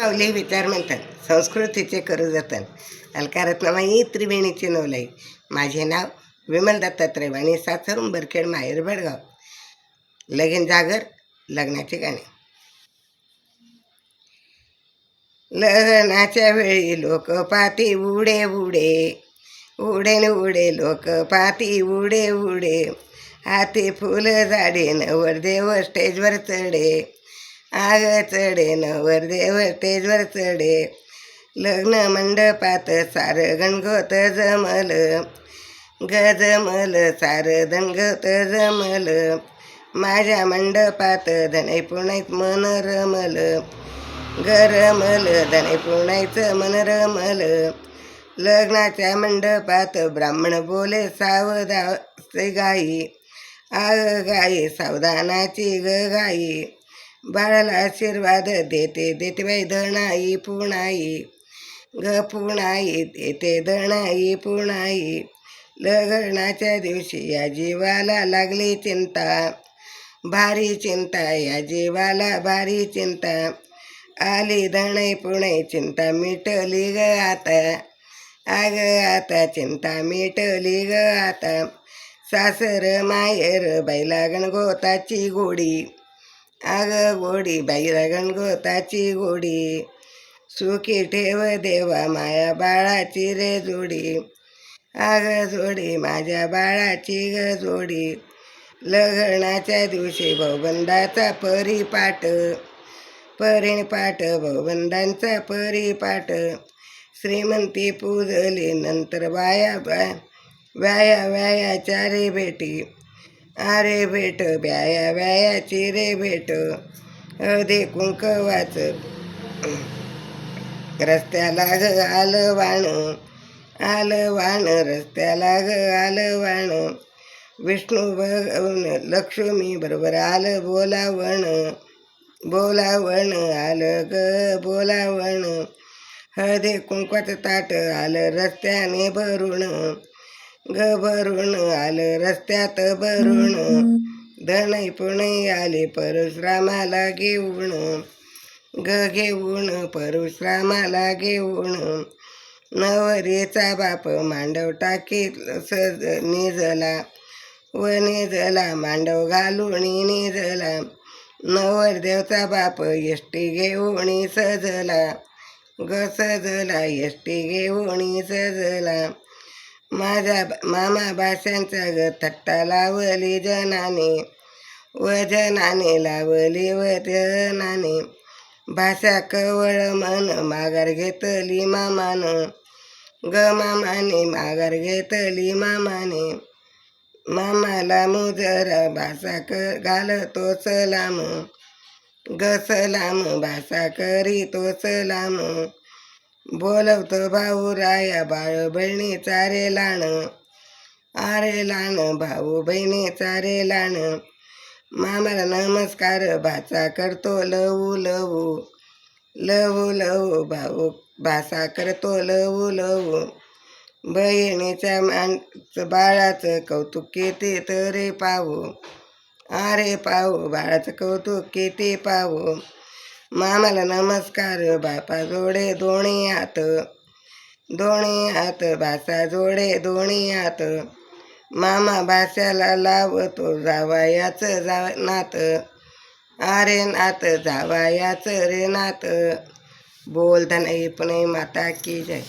माऊली विचार म्हणतात संस्कृतीचे करू जतन. अलकारत्नमाई त्रिवेणीचे नवलाई. माझे नाव विमल दत्तात्रय वाणी, सासर उंबरखेड, माहेर बेळगाव. लगीन जागर लग्नाचे गाणे. लग्नाच्या वेळी लोक पाती उडे उडे, उडे न उडे लोक पाती उडे उडे. हाती फुल झाडे नवरदेव स्टेजवर चढे, आग चढे नवरदेव स्टेजवर चढे. लग्न मंडपात सार गणगोत जमल, गजमल सार दणगत जमल. माझ्या मंडपात धनै पुण्यात मन रमल, गरमल धनै पुण्याचं मन रमल. लग्नाच्या मंडपात ब्राह्मण बोले सावधान गाई, आग गाई सावधानाची ग गाई. बाळाला आशीर्वाद देते देते बाई धणाई पुणाई, ग पुणाई देते धणाई पुणाई. लग्नाच्या दिवशी या जीवाला लागली चिंता, भारी चिंता या जीवाला भारी चिंता. आली धणाई पुणाई चिंता मिटली ग आता, आग आता चिंता मिटली ग आता. सासर माहेर बैला गणगोताची गोडी, आग गोडी बैला गणगोताची गोडी. सुखी ठेव देवा माया बाळाची रे जोडी, आग जोडी माझ्या बाळाची ग जोडी. लग्नाच्या दिवशी भाऊबंदाचा परिपाठ, परिपाठ भाऊबंदांचा परिपाठ. श्रीमंती पूजली नंतर वाया व्याया व्यायाच्या रे भेटी, अरे भेट व्याया व्यायाची रे भेट. हळदी कुंकवाच रस्त्याला ग आलं वाण, आलं वाण रस्त्याला ग आलं वाण. विष्णू लक्ष्मी बरोबर आलं बोलावण, बोलावण आलं ग बोलावण. हळदी कुंकवाचं ताट आलं रस्त्याने भरून, ग भरून आलं रस्त्यात भरून. धनै पुणे आले परशुरामाला घेऊन, ग घेऊन परशुरामाला घेऊन. नवरीचा बाप मांडव टाकीत निजला, व निजला मांडव घालून निजला. नवरदेवचा बाप यष्टी घेऊन सजला, ग सजला यष्टी घेऊन सजला. माझ्या मामा भाषांचा ग थट्टा लावली जनाने, व जनाने लावली व जनाने. भाषा कवळ मन माघार घेतली मामाने, ग मामाने माघार घेतली मामाने. मामाला मुजरा भाषा घालतो सलाम, ग सलाम भाषा करी तो सलाम. बोलवतो भाऊ राया बाळ बहिणीचा रे लाण, आरे लाण भाऊ बहिणीचा रे लाण. मामाला नमस्कार भाचा करतो लवू लवू, लवू लवू भाऊ भाषा करतो लवू लवू. बहिणीच्या बाळाचं कौतुक किती तरी पाहू, अरे पाहू बाळाचं कौतुक किती पाहू. मामाला नमस्कार बापा जोडे दोन्ही हात, दोन्ही हात भाषा जोडे दोन्ही हात. मामा भाषाला लावतो जावयाचं नात, अरे नात जावयाचं रे नात. बोल धनै पुणे माता की जय.